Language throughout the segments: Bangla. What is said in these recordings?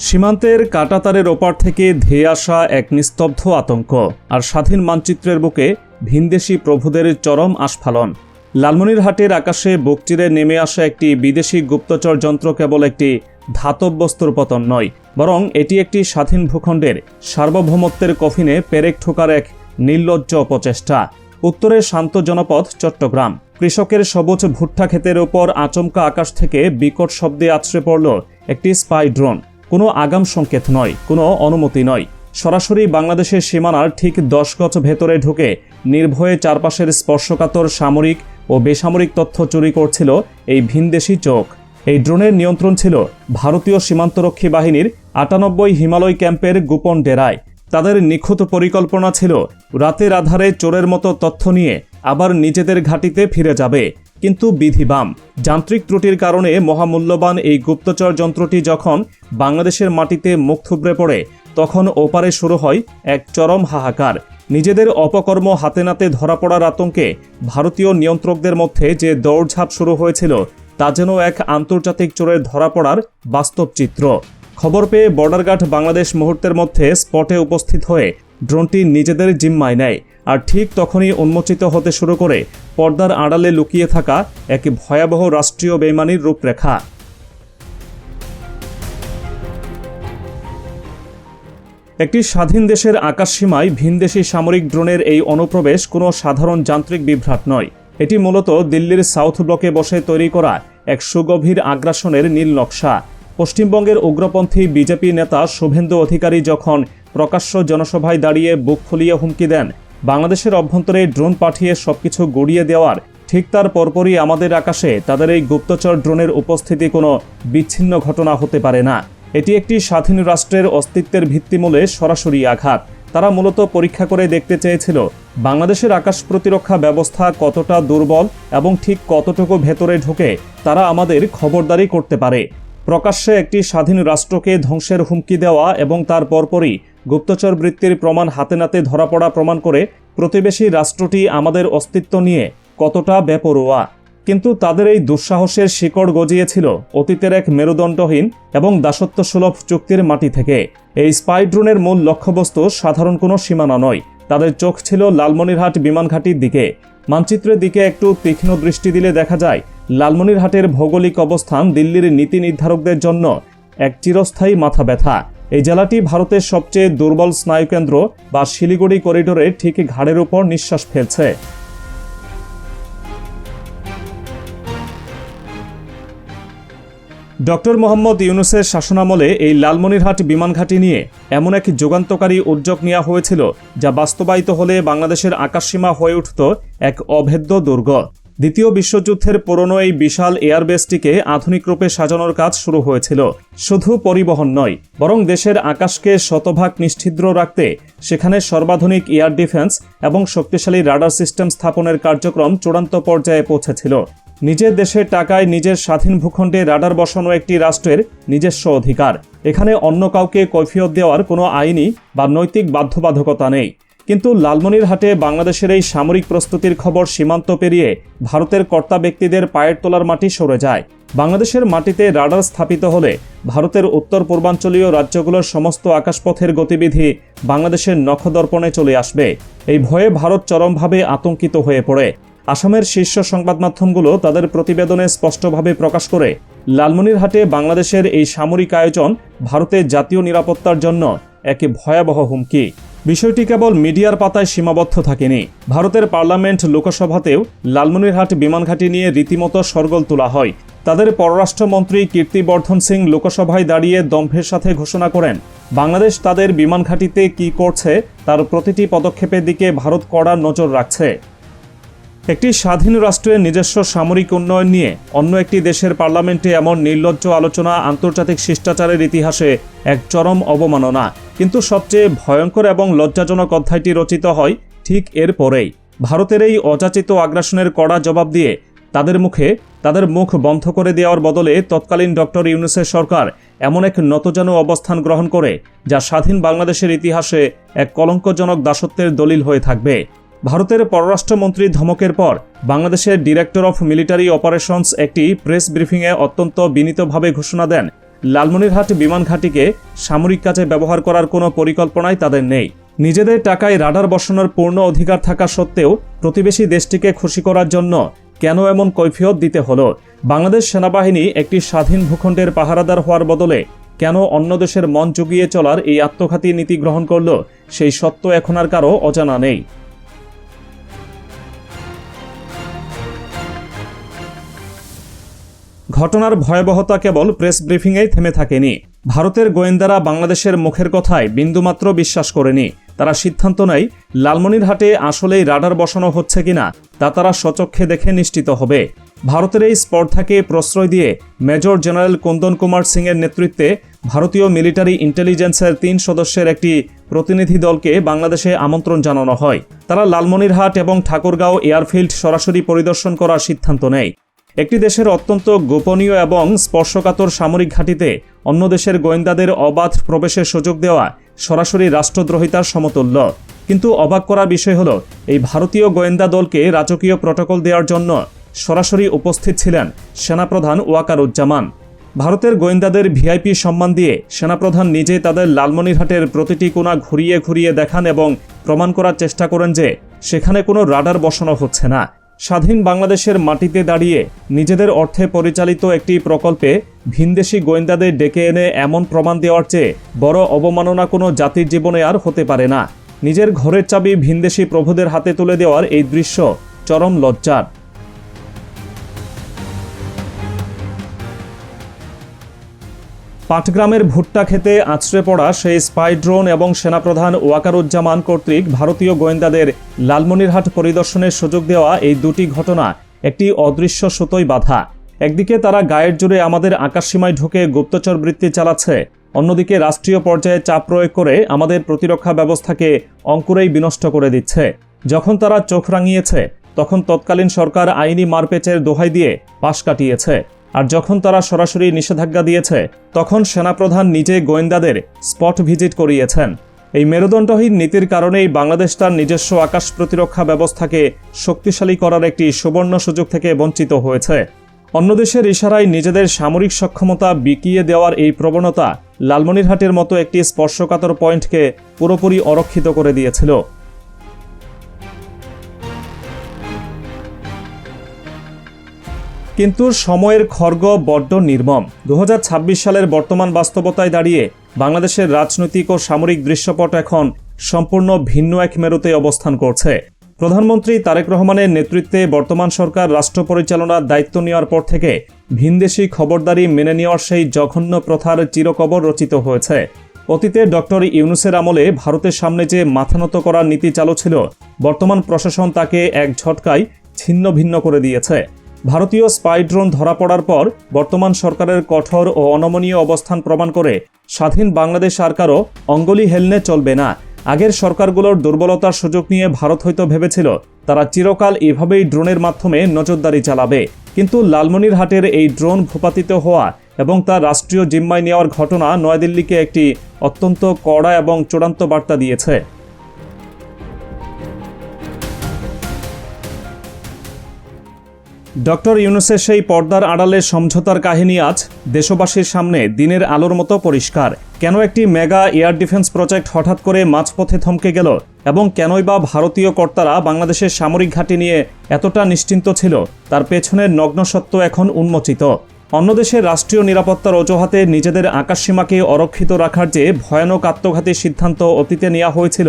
সীমান্তের কাঁটাতারের ওপার থেকে ধেয়ে আসা এক নিস্তব্ধ আতঙ্ক আর স্বাধীন মানচিত্রের বুকে ভিনদেশি প্রভুদের চরম আস্ফালন। লালমনিরহাটের আকাশে বুক চিরে নেমে আসা একটি বিদেশি গুপ্তচর যন্ত্র কেবল একটি ধাতব বস্তুর পতন নয়, বরং এটি একটি স্বাধীন ভূখণ্ডের সার্বভৌমত্বের কফিনে পেরেক ঠোকার এক নির্লজ্জ অপচেষ্টা। উত্তরের শান্ত জনপদ চট্টগ্রাম। কৃষকের সবুজ ভুট্টা ক্ষেতের ওপর আচমকা আকাশ থেকে বিকট শব্দে আছড়ে পড়ল একটি স্পাই ড্রোন। কোনো আগাম সংকেত নয়, কোনো অনুমতি নয়, সরাসরি বাংলাদেশের সীমানার ঠিক 10 গজ ভেতরে ঢুকে নির্ভয়ে চারপাশের স্পর্শকাতর সামরিক ও বেসামরিক তথ্য চুরি করছিল এই ভিনদেশি চোখ। এই ড্রোনের নিয়ন্ত্রণ ছিল ভারতীয় সীমান্তরক্ষী বাহিনীর 98 হিমালয় ক্যাম্পের গোপন ডেরায়। তাদের নিখুঁত পরিকল্পনা ছিল রাতের আধারে চোরের মতো তথ্য নিয়ে আবার নিজেদের ঘাঁটিতে ফিরে যাবে। কিন্তু বিধিবাম যান্ত্রিক ত্রুটির কারণে মহামূল্যবান এই গুপ্তচর যন্ত্রটি যখন বাংলাদেশের মাটিতে মুখ থুবড়ে পড়ে, তখন ওপারে শুরু হয় এক চরম হাহাকার। নিজেদের অপকর্ম হাতে নাতে ধরা পড়ার আতঙ্কে ভারতীয় নিয়ন্ত্রকদের মধ্যে যে দৌড়ঝাঁপ শুরু হয়েছিল, তা যেন এক আন্তর্জাতিক চোরের ধরা পড়ার বাস্তব চিত্র। খবর পেয়ে বর্ডার গার্ড বাংলাদেশ মুহূর্তের মধ্যে স্পটে উপস্থিত হয়ে ড্রোনটি নিজেদের জিম্মায় নেয়। আর ঠিক তখনই উন্মোচিত হতে শুরু করে পর্দার আড়ালে লুকিয়ে থাকা এক ভয়াবহ রাষ্ট্রীয় বেইমানির রূপরেখা। একটি স্বাধীন দেশের আকাশসীমায় ভিনদেশি সামরিক ড্রোনের এই অনুপ্রবেশ কোনো সাধারণ যান্ত্রিক বিভ্রাট নয়। এটি মূলত দিল্লির সাউথ ব্লকে বসে তৈরি করা এক সুগভীর আগ্রাসনের নীল নকশা। পশ্চিমবঙ্গের উগ্রপন্থী বিজেপি নেতা শুভেন্দু অধিকারী যখন প্রকাশ্য জনসভায় দাঁড়িয়ে বুক ফুলিয়ে হুমকি দেন বাংলাদেশের অভ্যন্তরে ড্রোন পাঠিয়ে সবকিছু গড়িয়ে দেওয়ার, ঠিক তার পরপরই আমাদের আকাশে তাদের এই গুপ্তচর ড্রোনের উপস্থিতি কোনো বিচ্ছিন্ন ঘটনা হতে পারে না। এটি একটি স্বাধীন রাষ্ট্রের অস্তিত্বের ভিত্তিমূলে সরাসরি আঘাত। তারা মূলত পরীক্ষা করে দেখতে চেয়েছিল বাংলাদেশের আকাশ প্রতিরক্ষা ব্যবস্থা কতটা দুর্বল এবং ঠিক কতটুকু ভেতরে ঢুকে তারা আমাদের খবরদারি করতে পারে। প্রকাশ্যে একটি স্বাধীন রাষ্ট্রকে ধ্বংসের হুমকি দেওয়া এবং তার পরপরই গুপ্তচর বৃত্তির প্রমাণ হাতে নাতে ধরা পড়া প্রমাণ করে প্রতিবেশী রাষ্ট্রটি আমাদের অস্তিত্ব নিয়ে কতটা বেপরোয়া। কিন্তু তাদের এই দুঃসাহসের শিকড় গজিয়েছিল অতীতের এক মেরুদণ্ডহীন এবং দাসত্বসুলভ চুক্তির মাটি থেকে। এই স্পাই ড্রোনের মূল লক্ষ্যবস্তু সাধারণ কোনো সীমানা নয়, তাদের চোখ ছিল লালমনিরহাট বিমানঘাটির দিকে। মানচিত্রের দিকে একটু তীক্ষ্ণ দৃষ্টি দিলে দেখা যায় লালমনিরহাটের ভৌগোলিক অবস্থান দিল্লির নীতি নির্ধারকদের জন্য এক চিরস্থায়ী মাথা ব্যথা। এই জেলাটি ভারতের সবচেয়ে দুর্বল স্নায়ুকেন্দ্র বা শিলিগুড়ি করিডোরে ঠিক ঘাড়ের উপর নিঃশ্বাস ফেলছে। ডক্টর মোহাম্মদ ইউনূসের শাসনামলে এই লালমনিরহাট বিমানঘাটি নিয়ে এমন এক যুগান্তকারী উদ্যোগ নেওয়া হয়েছিল, যা বাস্তবায়িত হলে বাংলাদেশের আকাশসীমা হয়ে উঠত এক অভেদ্য দুর্গ। দ্বিতীয় বিশ্বযুদ্ধের পুরনো এই বিশাল এয়ারবেসটিকে আধুনিক রূপে সাজানোর কাজ শুরু হয়েছিল। শুধু পরিবহন নয়, বরং দেশের আকাশকে শতভাগ নিশ্ছিদ্র রাখতে সেখানে সর্বাধুনিক এয়ার ডিফেন্স এবং শক্তিশালী রাডার সিস্টেম স্থাপনের কার্যক্রম চূড়ান্ত পর্যায়ে পৌঁছেছিল। নিজের দেশের টাকায় নিজের স্বাধীন ভূখণ্ডে রাডার বসানো একটি রাষ্ট্রের নিজস্ব অধিকার। এখানে অন্য কাউকে কৈফিয়ত দেওয়ার কোনো আইনি বা নৈতিক বাধ্যবাধকতা নেই। কিন্তু লালমনিরহাটে বাংলাদেশের এই সামরিক প্রস্তুতির খবর সীমান্ত পেরিয়ে ভারতের কর্তা ব্যক্তিদের পায়ের তলার মাটি সরে যায়। বাংলাদেশের মাটিতে রাডার স্থাপিত হলে ভারতের উত্তর পূর্বাঞ্চলীয় রাজ্যগুলোর সমস্ত আকাশপথের গতিবিধি বাংলাদেশের নখদর্পণে চলে আসবে। এই ভয়ে ভারত চরমভাবে আতঙ্কিত হয়ে পড়ে। আসামের শীর্ষ সংবাদ মাধ্যমগুলো তাদের প্রতিবেদনে স্পষ্টভাবে প্রকাশ করে লালমনিরহাটে বাংলাদেশের এই সামরিক আয়োজন ভারতের জাতীয় নিরাপত্তার জন্য এক ভয়াবহ হুমকি। বিষয়টি কেবল মিডিয়ার পাতায় সীমাবদ্ধ থাকেনি। ভারতের পার্লামেন্ট লোকসভাতেও লালমনিরহাট বিমানঘাটি নিয়ে রীতিমতো শোরগোল তোলা হয়। তাদের পররাষ্ট্রমন্ত্রী কীর্তিবর্ধন সিং লোকসভায় দাঁড়িয়ে দম্ভের সাথে ঘোষণা করেন, বাংলাদেশ তাদের বিমানঘাটিতে কী করছে তার প্রতিটি পদক্ষেপের দিকে ভারত কড়া নজর রাখছে। একটি স্বাধীন রাষ্ট্রের নিজস্ব সামরিক উন্নয়ন নিয়ে অন্য একটি দেশের পার্লামেন্টে এমন নির্লজ্জ আলোচনা আন্তর্জাতিক শিষ্টাচারের ইতিহাসে এক চরম অবমাননা। কিন্তু সবচেয়ে ভয়ঙ্কর এবং লজ্জাজনক অধ্যায়টি রচিত হয় ঠিক এর পরেই। ভারতের এই অযাচিত আগ্রাসনের কড়া জবাব দিয়ে তাদের মুখ বন্ধ করে দেওয়ার বদলে তৎকালীন ডক্টর ইউনূসের সরকার এমন এক নতজানু অবস্থান গ্রহণ করে, যা স্বাধীন বাংলাদেশের ইতিহাসে এক কলঙ্কজনক দাসত্বের দলিল হয়ে থাকবে। ভারতের পররাষ্ট্রমন্ত্রীর ধমকের পর বাংলাদেশের ডিরেক্টর অফ মিলিটারি অপারেশনস একটি প্রেস ব্রিফিংয়ে অত্যন্ত বিনীতভাবে ঘোষণা দেন, লালমনিরহাট বিমান ঘাঁটিকে সামরিক কাজে ব্যবহার করার কোনো পরিকল্পনাই তাদের নেই। নিজেদের টাকায় রাডার বসানোর পূর্ণ অধিকার থাকা সত্ত্বেও প্রতিবেশী দেশটিকে খুশি করার জন্য কেন এমন কৈফিয়ত দিতে হলো? বাংলাদেশ সেনাবাহিনী একটি স্বাধীন ভূখণ্ডের পাহারাদার হওয়ার বদলে কেন অন্য দেশের মন জুগিয়ে চলার এই আত্মঘাতী নীতি গ্রহণ করল, সেই সত্য এখন আর কারো অজানা নেই। ঘটনার ভয়াবহতা কেবল প্রেস ব্রিফিংয়েই থেমে থাকেনি। ভারতের গোয়েন্দারা বাংলাদেশের মুখের কথায় বিন্দুমাত্র বিশ্বাস করেনি। তারা সিদ্ধান্ত নেয় লালমনিরহাটে আসলেই রাডার বসানো হচ্ছে কিনা তা তারা স্বচক্ষে দেখে নিশ্চিত হবে। ভারতের এই স্পর্ধাকে প্রশ্রয় দিয়ে মেজর জেনারেল কুন্দন কুমার সিংয়ের নেতৃত্বে ভারতীয় মিলিটারি ইন্টেলিজেন্সের 3 সদস্যের একটি প্রতিনিধি দলকে বাংলাদেশে আমন্ত্রণ জানানো হয়। তারা লালমনিরহাট এবং ঠাকুরগাঁও এয়ারফিল্ড সরাসরি পরিদর্শন করার সিদ্ধান্ত নেয়। একটি দেশের অত্যন্ত গোপনীয় এবং স্পর্শকাতর সামরিক ঘাঁটিতে অন্য দেশের গোয়েন্দাদের অবাধ প্রবেশের সুযোগ দেওয়া সরাসরি রাষ্ট্রদ্রোহিতার সমতুল্য। কিন্তু অবাক করার বিষয় হলো, এই ভারতীয় গোয়েন্দা দলকে রাজকীয় প্রটোকল দেওয়ার জন্য সরাসরি উপস্থিত ছিলেন সেনাপ্রধান ওয়াকারুজ্জামান। ভারতের গোয়েন্দাদের ভিআইপি সম্মান দিয়ে সেনাপ্রধান নিজে তাদের লালমনিরহাটের প্রতিটি কোণা ঘুরিয়ে ঘুরিয়ে দেখান এবং প্রমাণ করার চেষ্টা করেন যে সেখানে কোনো রাডার বসানো হচ্ছে না। স্বাধীন বাংলাদেশের মাটিতে দাঁড়িয়ে নিজেদের অর্থে পরিচালিত একটি প্রকল্পে ভিনদেশি গোয়েন্দাদের ডেকে এনে এমন প্রমাণ দেওয়ার চেয়ে বড় অবমাননা কোনো জাতির জীবনে আর হতে পারে না। নিজের ঘরের চাবি ভিনদেশি প্রভুদের হাতে তুলে দেওয়ার এই দৃশ্য চরম লজ্জার। পাটগ্রামের ভুট্টা খেতে আছড়ে পড়া সেই স্পাই ড্রোন এবং সেনাপ্রধান ওয়াকারুজ্জামান কর্তৃক ভারতীয় গোয়েন্দাদের লালমনিরহাট পরিদর্শনের সুযোগ দেওয়া এই দুটি ঘটনা একটি অদৃশ্য সুতোয় বাঁধা। একদিকে তারা গায়ের জোরে আমাদের আকাশসীমায় ঢুকে গুপ্তচর বৃত্তি চালাচ্ছে, অন্যদিকে রাষ্ট্রীয় পর্যায়ে চাপ প্রয়োগ করে আমাদের প্রতিরক্ষা ব্যবস্থাকে অঙ্কুরেই বিনষ্ট করে দিচ্ছে। যখন তারা চোখ রাঙিয়েছে তখন তৎকালীন সরকার আইনি মারপেচের দোহাই দিয়ে পাশ কাটিয়েছে, আর যখন তারা সরাসরি নিষেধাজ্ঞা দিয়েছে তখন সেনাপ্রধান নিজে গোয়েন্দাদের স্পট ভিজিট করিয়েছেন। এই মেরুদণ্ডহীন নীতির কারণেই বাংলাদেশ তার নিজস্ব আকাশ প্রতিরক্ষা ব্যবস্থাকে শক্তিশালী করার একটি সুবর্ণ সুযোগ থেকে বঞ্চিত হয়েছে। অন্য দেশের ইশারায় নিজেদের সামরিক সক্ষমতা বিকিয়ে দেওয়ার এই প্রবণতা লালমনিরহাটের মতো একটি স্পর্শকাতর পয়েন্টকে পুরোপুরি অরক্ষিত করে দিয়েছিল। কিন্তু সময়ের খড়গ বড্ড নির্মম। 2026 সালের বর্তমান বাস্তবতায় দাঁড়িয়ে বাংলাদেশের রাজনৈতিক ও সামরিক দৃশ্যপট এখন সম্পূর্ণ ভিন্ন এক মেরুতে অবস্থান করছে। প্রধানমন্ত্রী তারেক রহমানের নেতৃত্বে বর্তমান সরকার রাষ্ট্র পরিচালনার দায়িত্ব নেওয়ার পর থেকে ভিনদেশি খবরদারি মেনে নেওয়ার সেই জঘন্য প্রথার চিরকবর রচিত হয়েছে। অতীতে ডক্টর ইউনূসের আমলে ভারতের সামনে যে মাথানত করার নীতি চালু ছিল, বর্তমান প্রশাসন তাকে এক ঝটকায় ছিন্ন ভিন্ন করে দিয়েছে। ভারতীয় স্পাই ড্রোন ধরা পড়ার পর বর্তমান সরকারের কঠোর ও অনমনীয় অবস্থান প্রমাণ করে স্বাধীন বাংলাদেশ আর কারো অঙ্গুলি হেলনে চলবে না। আগের সরকারগুলোর দুর্বলতার সুযোগ নিয়ে ভারত হয়তো ভেবেছিল তারা চিরকাল এভাবেই ড্রোনের মাধ্যমে নজরদারি চালাবে, কিন্তু লালমনিরহাটের এই ড্রোন ভূপাতিত হওয়া এবং তার রাষ্ট্রীয় জিম্মায় নেওয়ার ঘটনা নয়াদিল্লিকে একটি অত্যন্ত কড়া এবং চূড়ান্ত বার্তা দিয়েছে। ডক্টর ইউনূসের সেই পর্দার আড়ালে সমঝোতার কাহিনী আজ দেশবাসীর সামনে দিনের আলোর মতো পরিষ্কার। কেন একটি মেগা এয়ার ডিফেন্স প্রজেক্ট হঠাৎ করে মাঝপথে থমকে গেল এবং কেনই বা ভারতীয় কর্তারা বাংলাদেশের সামরিক ঘাঁটি নিয়ে এতটা নিশ্চিন্ত ছিল, তার পেছনের নগ্ন সত্য এখন উন্মোচিত। অন্য দেশের রাষ্ট্রীয় নিরাপত্তার অজুহাতে নিজেদের আকাশসীমাকে অরক্ষিত রাখার যে ভয়ানক আত্মঘাতী সিদ্ধান্ত অতীতে নেওয়া হয়েছিল,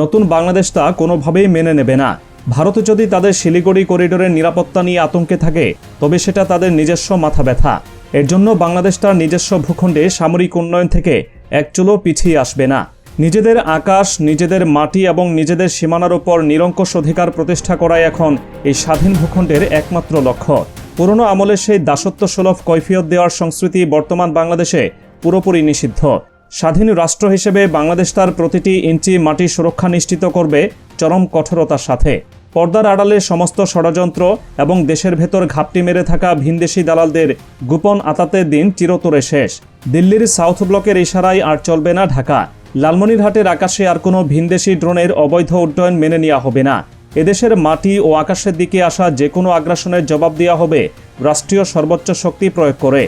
নতুন বাংলাদেশ তা কোনোভাবেই মেনে নেবে না। ভারত যদি তাদের শিলিগুড়ি করিডোরের নিরাপত্তা নিয়ে আতঙ্কে থাকে, তবে সেটা তাদের নিজস্ব মাথা ব্যথা। এর জন্য বাংলাদেশ তার নিজস্ব ভূখণ্ডে সামরিক উন্নয়ন থেকে এক চুলো পিছিয়ে আসবে না। নিজেদের আকাশ, নিজেদের মাটি এবং নিজেদের সীমানার উপর নিরঙ্কুশ অধিকার প্রতিষ্ঠা করাই এখন এই স্বাধীন ভূখণ্ডের একমাত্র লক্ষ্য। পুরনো আমলের সেই দাসত্ব সুলভ কৈফিয়ত দেওয়ার সংস্কৃতি বর্তমান বাংলাদেশে পুরোপুরি নিষিদ্ধ। স্বাধীন রাষ্ট্র হিসেবে বাংলাদেশ তার প্রতিটি ইঞ্চি মাটি সুরক্ষা নিশ্চিত করবে চরম কঠোরতার সাথে। পর্দার আড়ালে সমস্ত ষড়যন্ত্র এবং দেশের ভেতর ঘাপটি মেরে থাকা ভিনদেশি দালালদের গোপন আতাতের দিন চিরতরে শেষ। দিল্লির সাউথ ব্লকের ইশারায় আর চলবে না ঢাকা। লালমনিরহাটের আকাশে আর কোনো ভিনদেশি ড্রোনের অবৈধ উড্ডয়ন মেনে নেওয়া হবে না। এদেশের মাটি ও আকাশের দিকে আসা যে কোনো আগ্রাসনের জবাব দেওয়া হবে রাষ্ট্রীয় সর্বোচ্চ শক্তি প্রয়োগ করে।